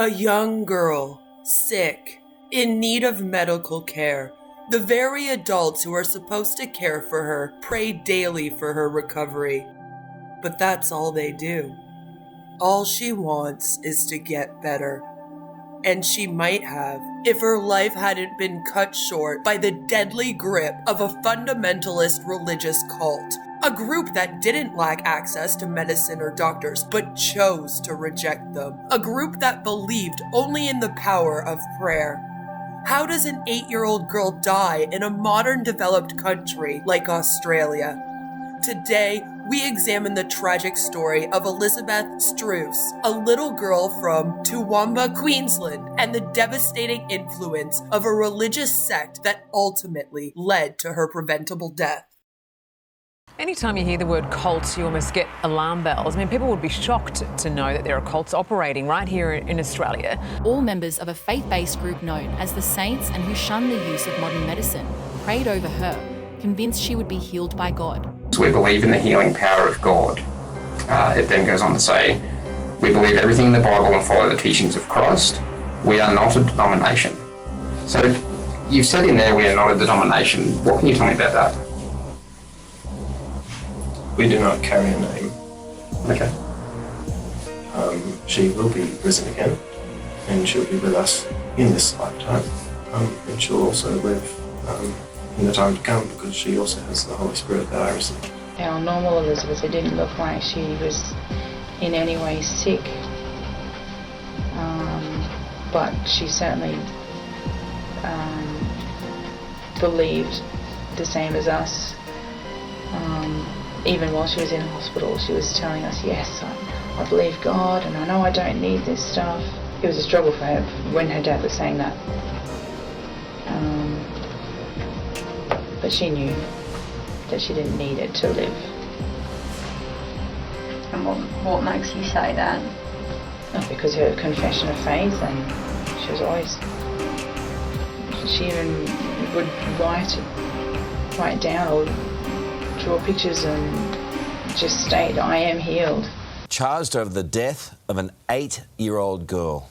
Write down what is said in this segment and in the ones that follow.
A young girl, sick, in need of medical care. The very adults who are supposed to care for her pray daily for her recovery. But that's all they do. All she wants is to get better. And she might have, if her life hadn't been cut short by the deadly grip of a fundamentalist religious cult. A group that didn't lack access to medicine or doctors, but chose to reject them. A group that believed only in the power of prayer. How does an 8-year-old girl die in a modern developed country like Australia? Today, we examine the tragic story of Elizabeth Struhs, a little girl from Toowoomba, Queensland, and the devastating influence of a religious sect that ultimately led to her preventable death. Anytime you hear the word cults, you almost get alarm bells. I mean, people would be shocked to know that there are cults operating right here in Australia. All members of a faith-based group known as the Saints and who shunned the use of modern medicine prayed over her, convinced she would be healed by God. We believe in the healing power of God. It then goes on to say, we believe everything in the Bible and follow the teachings of Christ. We are not a denomination. So you've said in there we are not a denomination. What can you tell me about that? We do not carry a name. Okay. She will be risen again, and she'll be with us in this lifetime, and she'll also live in the time to come, because she also has the Holy Spirit that I receive. Our normal Elizabeth, it didn't look like she was in any way sick, but she certainly believed the same as us. Even while she was in hospital, she was telling us, yes, I believe God, and I know I don't need this stuff. It was a struggle for her when her dad was saying that. But she knew that she didn't need it to live. And what makes you say that? Because her confession of faith, and she was always, she even would write down or draw pictures and just state, I am healed. Charged over the death of an 8-year-old girl.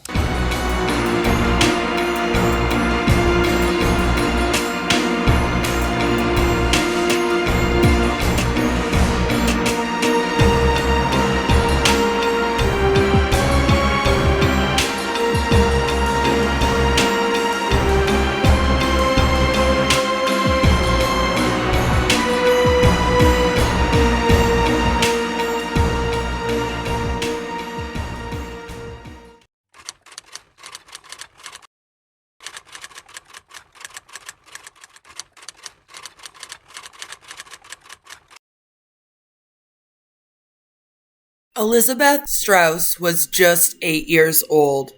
Elizabeth Struhs was just 8 years old.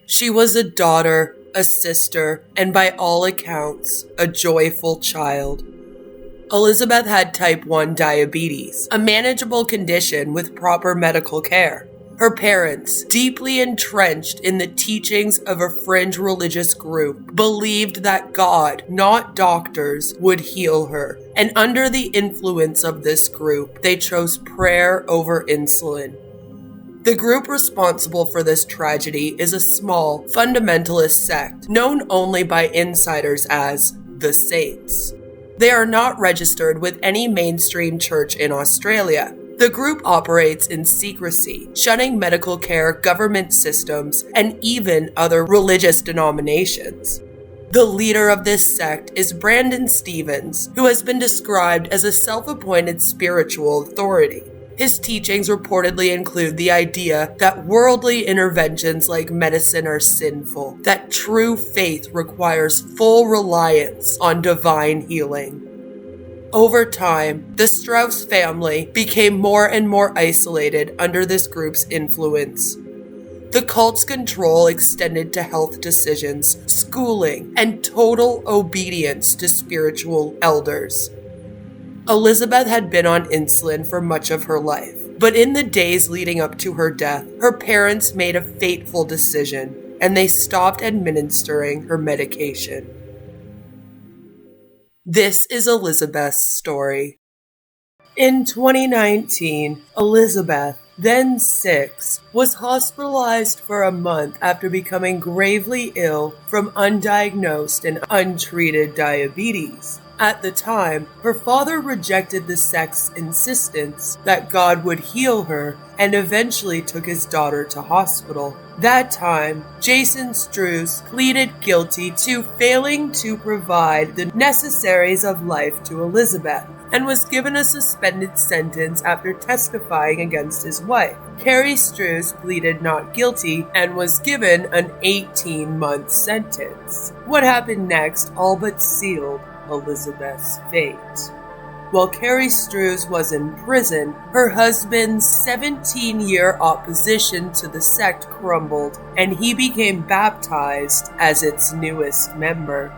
She was a daughter, a sister, and by all accounts, a joyful child. Elizabeth had type 1 diabetes, a manageable condition with proper medical care. Her parents, deeply entrenched in the teachings of a fringe religious group, believed that God, not doctors, would heal her. And under the influence of this group, they chose prayer over insulin. The group responsible for this tragedy is a small, fundamentalist sect known only by insiders as the Saints. They are not registered with any mainstream church in Australia. The group operates in secrecy, shunning medical care, government systems, and even other religious denominations. The leader of this sect is Brandon Stevens, who has been described as a self-appointed spiritual authority. His teachings reportedly include the idea that worldly interventions like medicine are sinful, that true faith requires full reliance on divine healing. Over time, the Struhs family became more and more isolated under this group's influence. The cult's control extended to health decisions, schooling, and total obedience to spiritual elders. Elizabeth had been on insulin for much of her life, but in the days leading up to her death, her parents made a fateful decision, and they stopped administering her medication. This is Elizabeth's story. In 2019, Elizabeth, then 6, was hospitalized for a month after becoming gravely ill from undiagnosed and untreated diabetes. At the time, her father rejected the sect's insistence that God would heal her and eventually took his daughter to hospital. That time, Jason Struhs pleaded guilty to failing to provide the necessaries of life to Elizabeth and was given a suspended sentence after testifying against his wife. Carrie Struhs pleaded not guilty and was given an 18-month sentence. What happened next all but sealed Elizabeth's fate. While Carrie Struhs was in prison, her husband's 17-year opposition to the sect crumbled, and he became baptized as its newest member.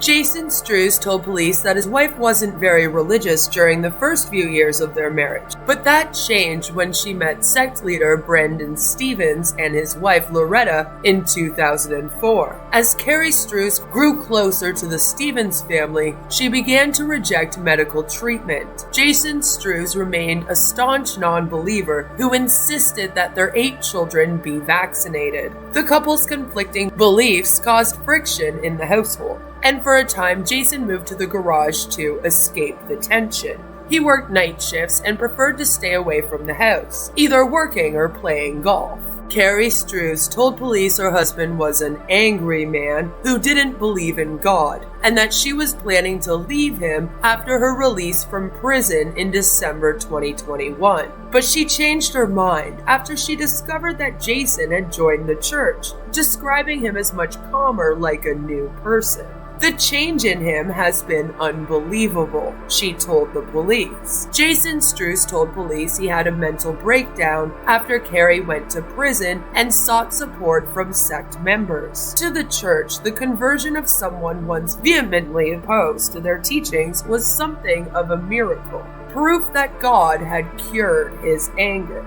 Jason Struhs told police that his wife wasn't very religious during the first few years of their marriage, but that changed when she met sect leader Brandon Stevens and his wife Loretta in 2004. As Carrie Struhs grew closer to the Stevens family, she began to reject medical treatment. Jason Struhs remained a staunch non-believer who insisted that their 8 children be vaccinated. The couple's conflicting beliefs caused friction in the household, and for a time, Jason moved to the garage to escape the tension. He worked night shifts and preferred to stay away from the house, either working or playing golf. Carrie Struhs told police her husband was an angry man who didn't believe in God, and that she was planning to leave him after her release from prison in December 2021. But she changed her mind after she discovered that Jason had joined the church, describing him as much calmer, like a new person. The change in him has been unbelievable, she told the police. Jason Struhs told police he had a mental breakdown after Carrie went to prison and sought support from sect members. To the church, the conversion of someone once vehemently opposed to their teachings was something of a miracle, proof that God had cured his anger.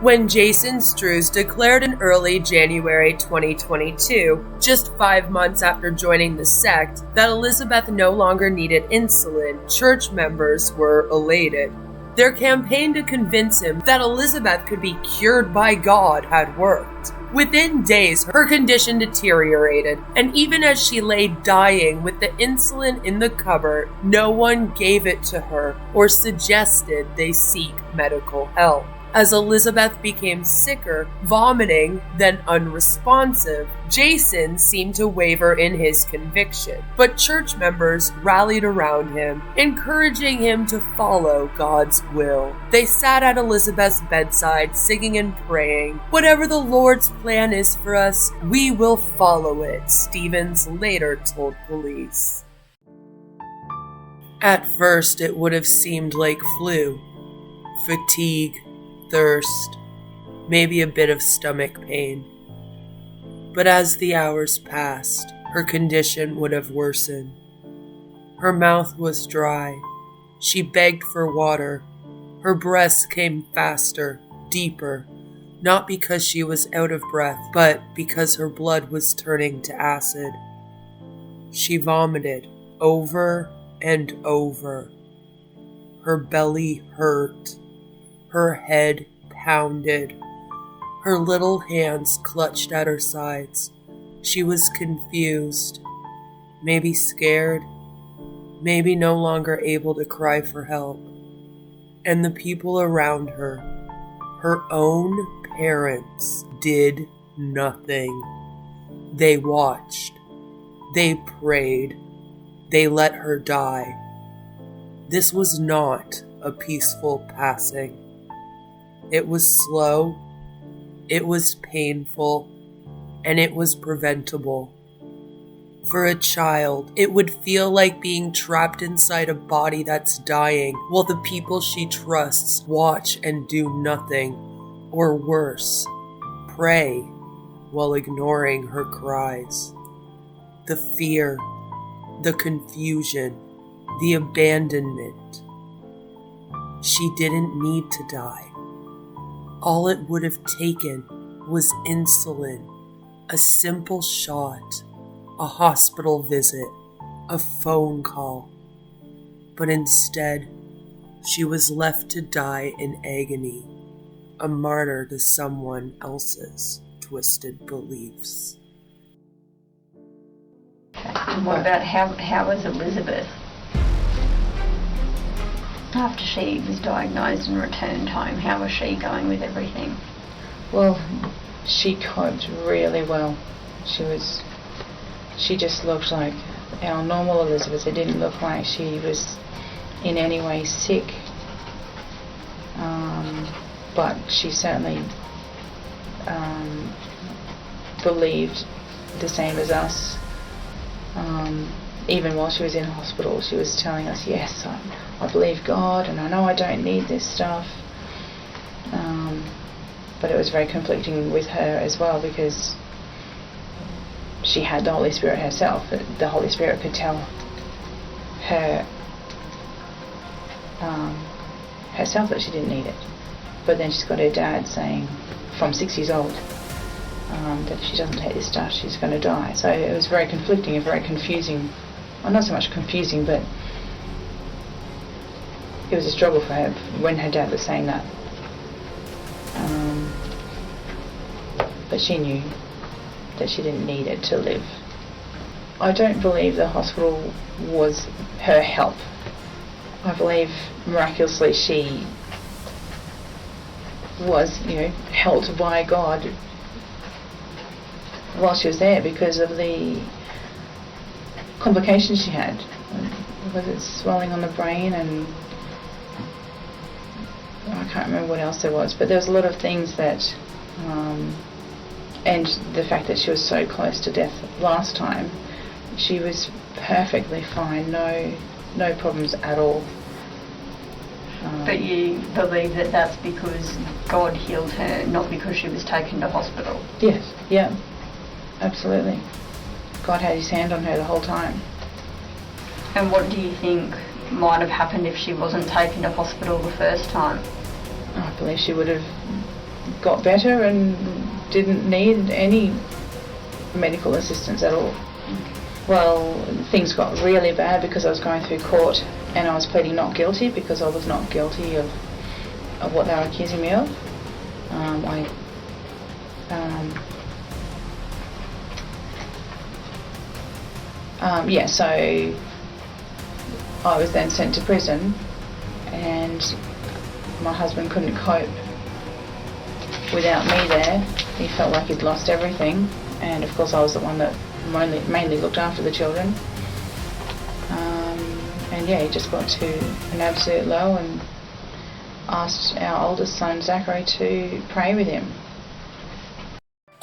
When Jason Struhs declared in early January 2022, just 5 months after joining the sect, that Elizabeth no longer needed insulin, church members were elated. Their campaign to convince him that Elizabeth could be cured by God had worked. Within days, her condition deteriorated, and even as she lay dying with the insulin in the cupboard, no one gave it to her or suggested they seek medical help. As Elizabeth became sicker, vomiting, then unresponsive, Jason seemed to waver in his conviction, but church members rallied around him, encouraging him to follow God's will. They sat at Elizabeth's bedside, singing and praying, "Whatever the Lord's plan is for us, we will follow it," Stevens later told police. At first, it would have seemed like flu, fatigue, thirst, maybe a bit of stomach pain. But as the hours passed, her condition would have worsened. Her mouth was dry. She begged for water. Her breaths came faster, deeper, not because she was out of breath, but because her blood was turning to acid. She vomited over and over. Her belly hurt. Her head pounded. Her little hands clutched at her sides. She was confused, maybe scared, maybe no longer able to cry for help. And the people around her, her own parents, did nothing. They watched. They prayed. They let her die. This was not a peaceful passing. It was slow, it was painful, and it was preventable. For a child, it would feel like being trapped inside a body that's dying while the people she trusts watch and do nothing, or worse, pray while ignoring her cries. The fear, the confusion, the abandonment. She didn't need to die. All it would have taken was insulin, a simple shot, a hospital visit, a phone call. But instead, she was left to die in agony, a martyr to someone else's twisted beliefs. And what about how was Elizabeth after she was diagnosed and returned home? How was she going with everything? Well, she coped really well. She just looked like our normal Elizabeth. It didn't look like she was in any way sick. But she certainly believed the same as us. Even while she was in hospital, she was telling us, yes, I believe God, and I know I don't need this stuff. But it was very conflicting with her as well, because she had the Holy Spirit herself. The Holy Spirit could tell her herself that she didn't need it. But then she's got her dad saying, from 6 years old, that if she doesn't take this stuff, she's going to die. So it was very conflicting and very confusing. Well, not so much confusing, but it was a struggle for her when her dad was saying that. But she knew that she didn't need it to live. I don't believe the hospital was her help. I believe miraculously she was, helped by God while she was there because of the complications she had. Was it swelling on the brain, and I can't remember what else there was, but there was a lot of things that, and the fact that she was so close to death last time, she was perfectly fine, no problems at all. But you believe that that's because God healed her, not because she was taken to hospital? Yes, yeah, absolutely. God had his hand on her the whole time. And what do you think might have happened if she wasn't taken to hospital the first time? I believe she would have got better and didn't need any medical assistance at all. Well, things got really bad because I was going through court and I was pleading not guilty because I was not guilty of what they were accusing me of. So I was then sent to prison, and my husband couldn't cope without me there. He felt like he'd lost everything, and of course I was the one that mainly looked after the children. And he just got to an absolute low and asked our oldest son Zachary to pray with him.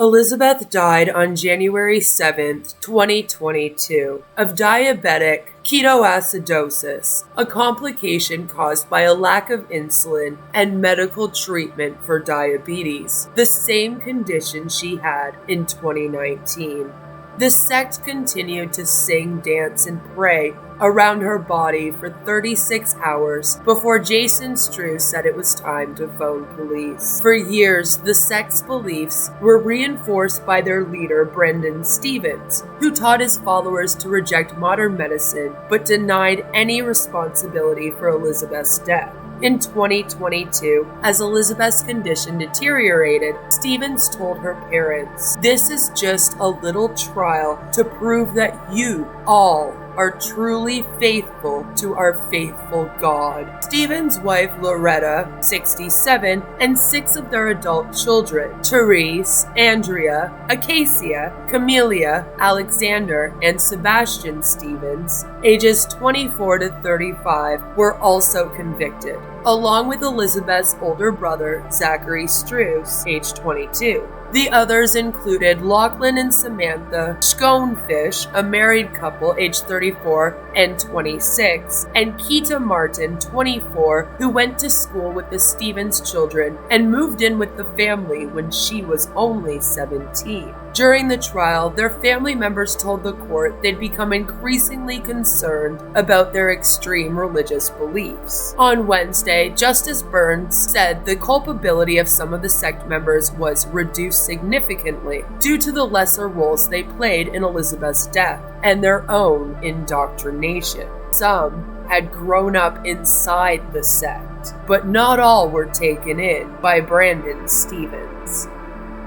Elizabeth died on January 7th, 2022, of diabetic ketoacidosis, a complication caused by a lack of insulin and medical treatment for diabetes, the same condition she had in 2019. The sect continued to sing, dance, and pray around her body for 36 hours before Jason Struhs said it was time to phone police. For years, the sect's beliefs were reinforced by their leader, Brendan Stevens, who taught his followers to reject modern medicine but denied any responsibility for Elizabeth's death. In 2022, as Elizabeth's condition deteriorated, Stevens told her parents, "This is just a little trial to prove that you all are truly faithful to our faithful God." Stevens' wife Loretta, 67, and 6 of their adult children, Therese, Andrea, Acacia, Camelia, Alexander, and Sebastian Stevens, ages 24 to 35, were also convicted, along with Elizabeth's older brother, Zachary Struhs, age 22. The others included Lachlan and Samantha Schoenfish, a married couple aged 34 and 26, and Keita Martin, 24, who went to school with the Stevens children and moved in with the family when she was only 17. During the trial, their family members told the court they'd become increasingly concerned about their extreme religious beliefs. On Wednesday, Justice Burns said the culpability of some of the sect members was reduced significantly due to the lesser roles they played in Elizabeth's death and their own indoctrination. Some had grown up inside the sect, but not all were taken in by Brandon Stephens.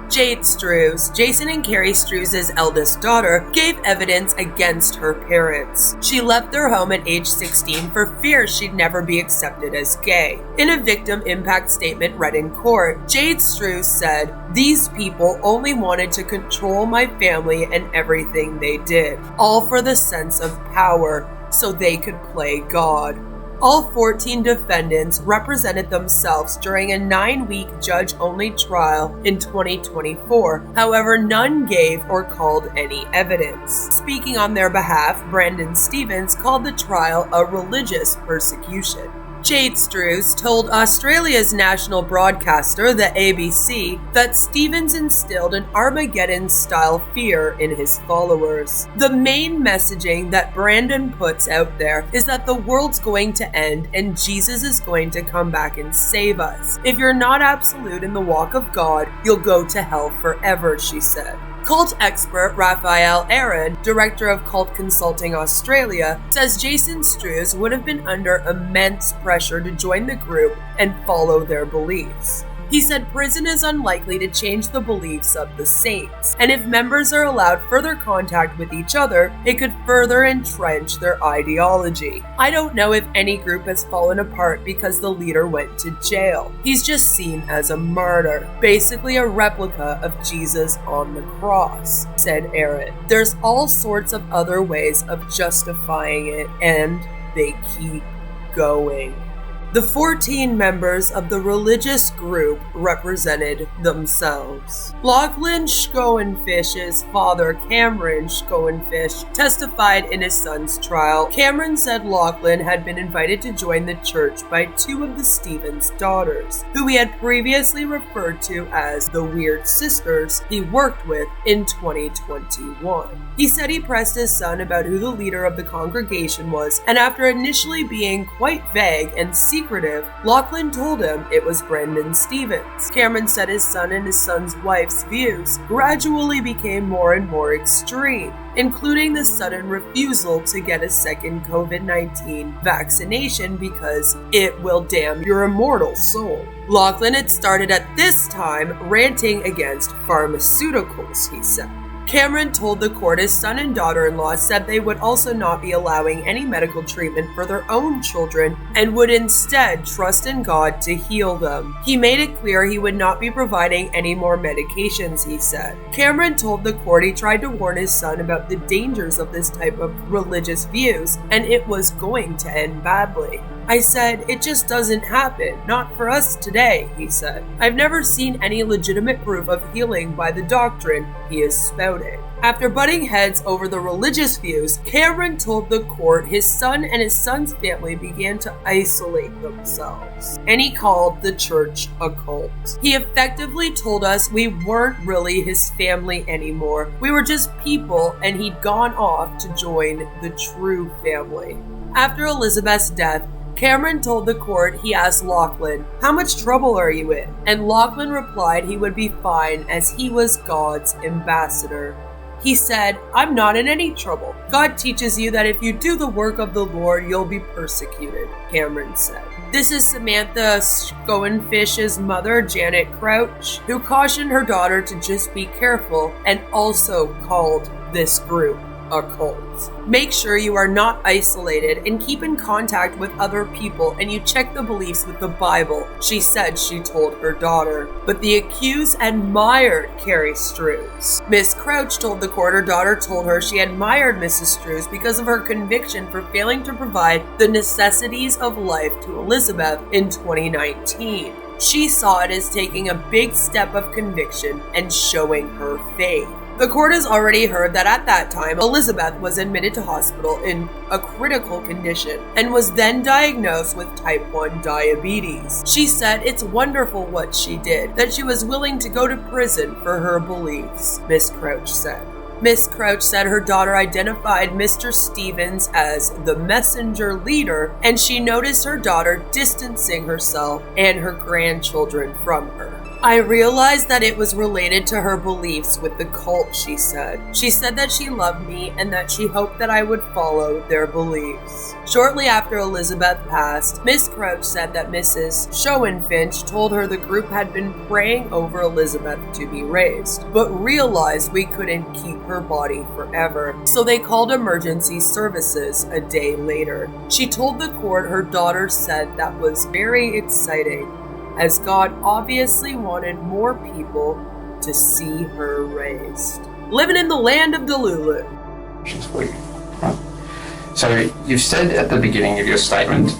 Jade Struhs, Jason and Carrie Struhs' eldest daughter, gave evidence against her parents. She left their home at age 16 for fear she'd never be accepted as gay. In a victim impact statement read in court, Jade Struhs said, "These people only wanted to control my family and everything they did, all for the sense of power, so they could play God." All 14 defendants represented themselves during a 9-week judge-only trial in 2024. However, none gave or called any evidence. Speaking on their behalf, Brandon Stephens called the trial a religious persecution. Jade Struhs told Australia's national broadcaster, the ABC, that Stephens instilled an Armageddon-style fear in his followers. The main messaging that Brandon puts out there is that the world's going to end and Jesus is going to come back and save us. If you're not absolute in the walk of God, you'll go to hell forever, she said. Cult expert Raphael Aaron, director of Cult Consulting Australia, says Jason Struhs would have been under immense pressure to join the group and follow their beliefs. He said prison is unlikely to change the beliefs of the saints, and if members are allowed further contact with each other, it could further entrench their ideology. "I don't know if any group has fallen apart because the leader went to jail. He's just seen as a martyr, basically a replica of Jesus on the cross," said Aaron. "There's all sorts of other ways of justifying it, and they keep going." The 14 members of the religious group represented themselves. Lachlan Schoenfish's father, Cameron Schoenfish, testified in his son's trial. Cameron said Lachlan had been invited to join the church by 2 of the Stephens daughters, who he had previously referred to as the Weird Sisters he worked with in 2021. He said he pressed his son about who the leader of the congregation was, and after initially being quite vague and secretive, Lachlan told him it was Brandon Stephens. Cameron said his son and his son's wife's views gradually became more and more extreme, including the sudden refusal to get a second COVID-19 vaccination because it will damn your immortal soul. Lachlan had started at this time ranting against pharmaceuticals, he said. Cameron told the court his son and daughter-in-law said they would also not be allowing any medical treatment for their own children and would instead trust in God to heal them. He made it clear he would not be providing any more medications, he said. Cameron told the court he tried to warn his son about the dangers of this type of religious views, and it was going to end badly. "I said, it just doesn't happen. Not for us today," he said. "I've never seen any legitimate proof of healing by the doctrine he is spouting." After butting heads over the religious views, Cameron told the court his son and his son's family began to isolate themselves, and he called the church a cult. "He effectively told us we weren't really his family anymore. We were just people, and he'd gone off to join the true family." After Elizabeth's death, Cameron told the court he asked Lachlan, "How much trouble are you in?" And Lachlan replied he would be fine as he was God's ambassador. He said, "I'm not in any trouble. God teaches you that if you do the work of the Lord, you'll be persecuted," Cameron said. This is Samantha Schoenfish's mother, Janet Crouch, who cautioned her daughter to just be careful and also called this group a cult. "Make sure you are not isolated and keep in contact with other people and you check the beliefs with the Bible," she said she told her daughter. But the accused admired Carrie Struhs. Miss Crouch told the court her daughter told her she admired Mrs. Struhs because of her conviction for failing to provide the necessities of life to Elizabeth in 2019. She saw it as taking a big step of conviction and showing her faith. The court has already heard that at that time, Elizabeth was admitted to hospital in a critical condition and was then diagnosed with type 1 diabetes. She said it's wonderful what she did, that she was willing to go to prison for her beliefs, Miss Crouch said. Miss Crouch said her daughter identified Mr. Stephens as the messenger leader, and she noticed her daughter distancing herself and her grandchildren from her. I realized that it was related to her beliefs with the cult, she said. She said that she loved me and that she hoped that I would follow their beliefs. Shortly after Elizabeth passed, Miss Crouch said that Mrs. Schoenfinch told her the group had been praying over Elizabeth to be raised, but realized we couldn't keep her body forever, so they called emergency services a day later. She told the court her daughter said that was very exciting, as God obviously wanted more people to see her raised. Living in the land of Delulu. She's weak. So you've said at the beginning of your statement,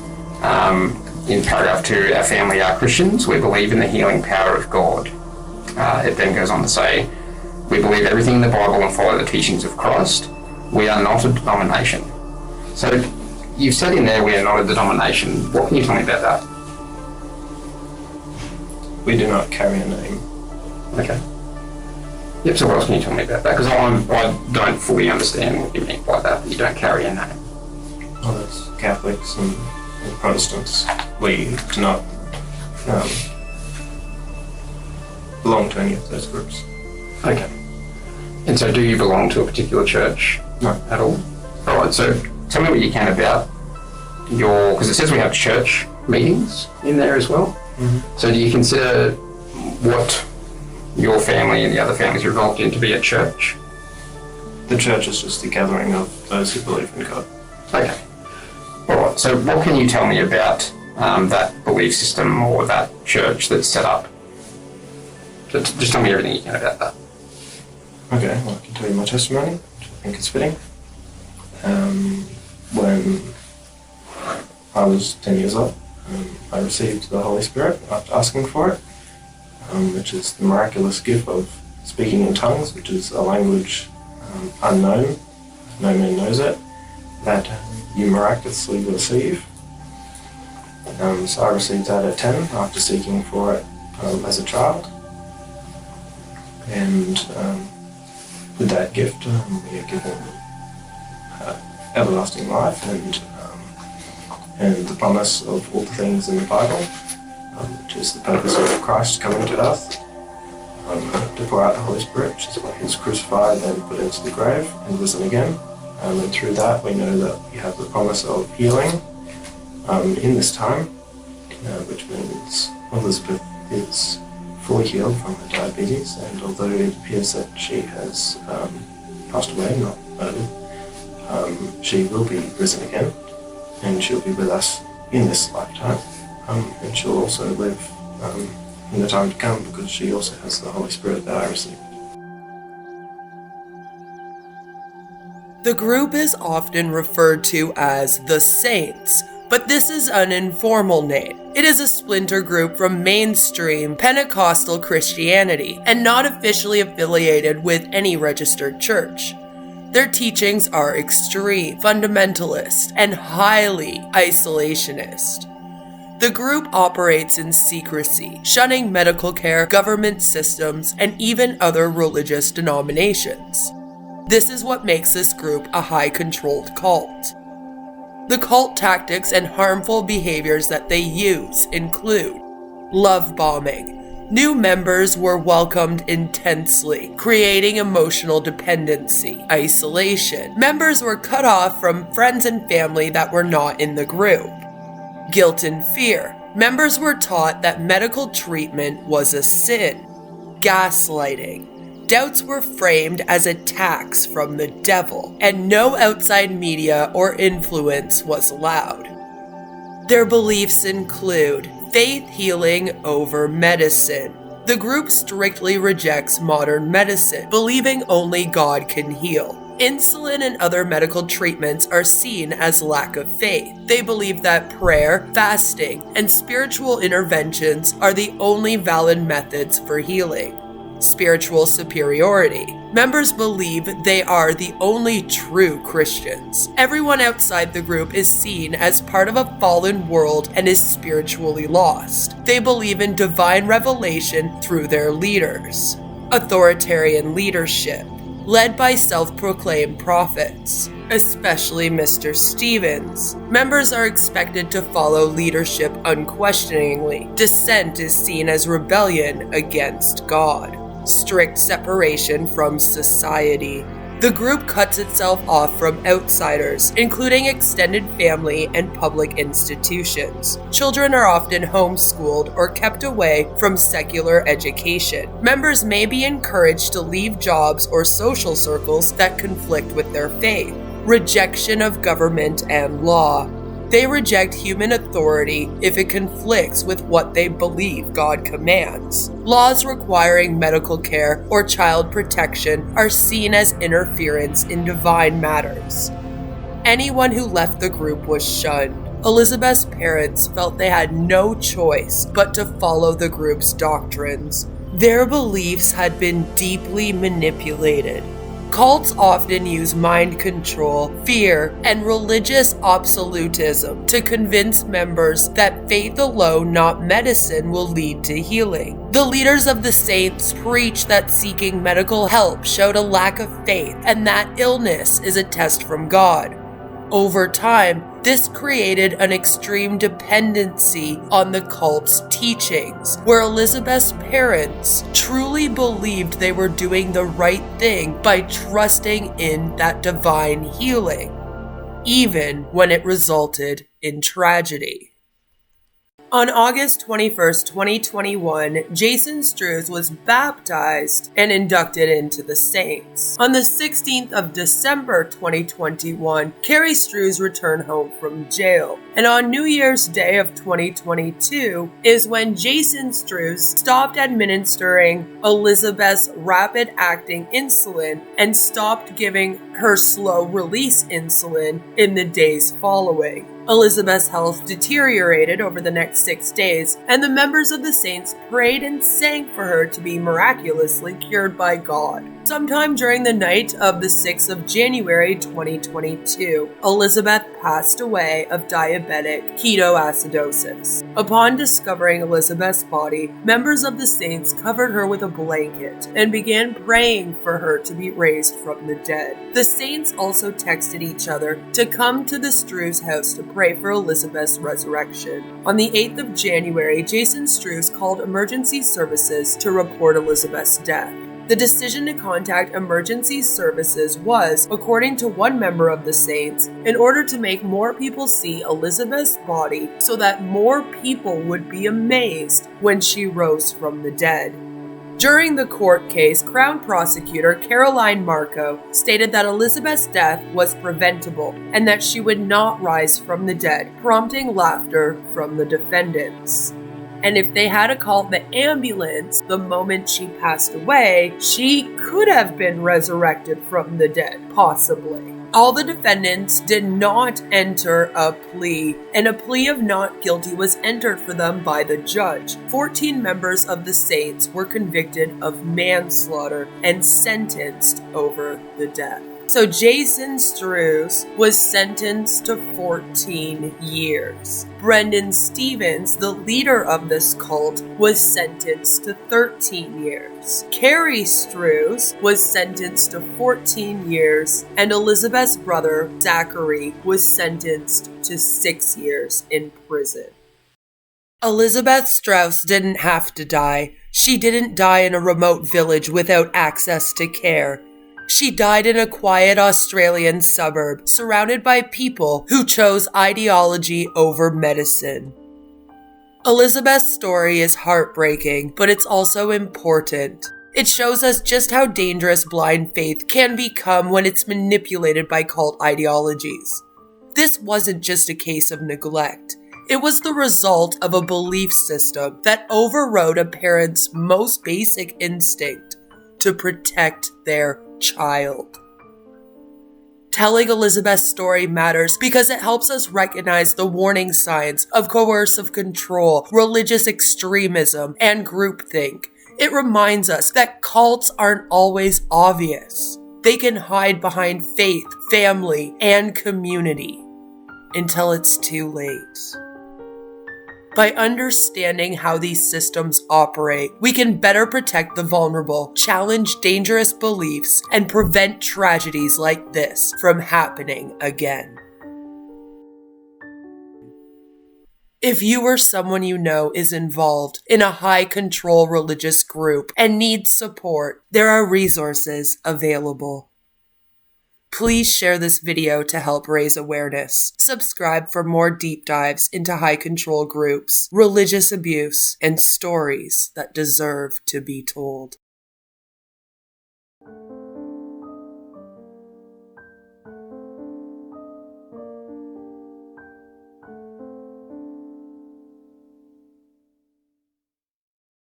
in paragraph 2, our family are Christians. We believe in the healing power of God. It then goes on to say, we believe everything in the Bible and follow the teachings of Christ. We are not a denomination. So you've said in there we are not a denomination. What can you tell me about that? We do not carry a name. Okay. Yep, so what else can you tell me about that? Because I don't fully understand what you mean by that. You don't carry a name. Well, as Catholics and Protestants, we do not belong to any of those groups. Okay. And so do you belong to a particular church? No. At all? Alright, so tell me what you can about your, because it says we have church meetings in there as well. Mm-hmm. So do you consider what your family and the other families you're involved in to be a church? The church is just a gathering of those who believe in God. Okay. Alright, so what can you tell me about that belief system or that church that's set up? Just tell me everything you can about that. Okay, well, I can tell you my testimony, which I think is fitting. When I was 10 years old, I received the Holy Spirit after asking for it, which is the miraculous gift of speaking in tongues, which is a language unknown, no man knows it, that you miraculously receive. So I received that at 10 after seeking for it as a child. And with that gift, we are given everlasting life and the promise of all the things in the Bible, which is the purpose of Christ coming to earth, to pour out the Holy Spirit, which is why he was crucified and put into the grave and risen again. And through that, we know that we have the promise of healing in this time, which means Elizabeth is fully healed from her diabetes, and although it appears that she has passed away, not murdered, she will be risen again, and she'll be with us in this lifetime, and she'll also live in the time to come, because she also has the Holy Spirit that I received. The group is often referred to as the Saints, but this is an informal name. It is a splinter group from mainstream Pentecostal Christianity and not officially affiliated with any registered church. Their teachings are extreme, fundamentalist, and highly isolationist. The group operates in secrecy, shunning medical care, government systems, and even other religious denominations. This is what makes this group a high-controlled cult. The cult tactics and harmful behaviors that they use include love bombing. New members were welcomed intensely, creating emotional dependency, isolation. Members were cut off from friends and family that were not in the group. Guilt and fear. Members were taught that medical treatment was a sin. Gaslighting. Doubts were framed as attacks from the devil, and no outside media or influence was allowed. Their beliefs include faith healing over medicine. The group strictly rejects modern medicine, believing only God can heal. Insulin and other medical treatments are seen as lack of faith. They believe that prayer, fasting, and spiritual interventions are the only valid methods for healing. Spiritual superiority. Members believe they are the only true Christians. Everyone outside the group is seen as part of a fallen world and is spiritually lost. They believe in divine revelation through their leaders. Authoritarian leadership, led by self-proclaimed prophets. especially Mr. Stevens. Members are expected to follow leadership unquestioningly. Dissent is seen as rebellion against God. Strict separation from society. The group cuts itself off from outsiders, including extended family and public institutions. Children are often homeschooled or kept away from secular education. Members may be encouraged to leave jobs or social circles that conflict with their faith. Rejection of government and law. They reject human authority if it conflicts with what they believe God commands. Laws requiring medical care or child protection are seen as interference in divine matters. Anyone who left the group was shunned. Elizabeth's parents felt they had no choice but to follow the group's doctrines. Their beliefs had been deeply manipulated. Cults often use mind control, fear, and religious absolutism to convince members that faith alone, not medicine, will lead to healing. The leaders of the saints preach that seeking medical help showed a lack of faith and that illness is a test from God. Over time, this created an extreme dependency on the cult's teachings, where Elizabeth's parents truly believed they were doing the right thing by trusting in that divine healing, even when it resulted in tragedy. On August 21st, 2021, Jason Struhs was baptized and inducted into the Saints. On the 16th of December 2021, Carrie Struhs returned home from jail. And on New Year's Day of 2022 is when Jason Struhs stopped administering Elizabeth's rapid-acting insulin and stopped giving her slow-release insulin in the days following. Elizabeth's health deteriorated over the next 6 days, and the members of the Saints prayed and sang for her to be miraculously cured by God. Sometime during the night of the 6th of January 2022, Elizabeth passed away of diabetic ketoacidosis. Upon discovering Elizabeth's body, members of the Saints covered her with a blanket and began praying for her to be raised from the dead. The Saints also texted each other to come to the Struhs house to pray for Elizabeth's resurrection. On the 8th of January, Jason Struhs called emergency services to report Elizabeth's death. The decision to contact emergency services was, according to one member of the Saints, in order to make more people see Elizabeth's body so that more people would be amazed when she rose from the dead. During the court case, Crown Prosecutor Caroline Marco stated that Elizabeth's death was preventable and that she would not rise from the dead, prompting laughter from the defendants. And if they had to call the ambulance the moment she passed away, she could have been resurrected from the dead, possibly. All the defendants did not enter a plea, and a plea of not guilty was entered for them by the judge. 14 members of the Saints were convicted of manslaughter and sentenced over the death. So Jason Struhs was sentenced to 14 years. Brendan Stevens, the leader of this cult, was sentenced to 13 years. Carrie Struhs was sentenced to 14 years, and Elizabeth's brother, Zachary, was sentenced to 6 years in prison. Elizabeth Struhs didn't have to die. She didn't die in a remote village without access to care. She died in a quiet Australian suburb, surrounded by people who chose ideology over medicine. Elizabeth's story is heartbreaking, but it's also important. It shows us just how dangerous blind faith can become when it's manipulated by cult ideologies. This wasn't just a case of neglect. It was the result of a belief system that overrode a parent's most basic instinct to protect their child. Telling Elizabeth's story matters because it helps us recognize the warning signs of coercive control, religious extremism, and groupthink. It reminds us that cults aren't always obvious. They can hide behind faith, family, and community until it's too late. By understanding how these systems operate, we can better protect the vulnerable, challenge dangerous beliefs, and prevent tragedies like this from happening again. If you or someone you know is involved in a high-control religious group and needs support, there are resources available. Please share this video to help raise awareness. Subscribe for more deep dives into high-control groups, religious abuse, and stories that deserve to be told.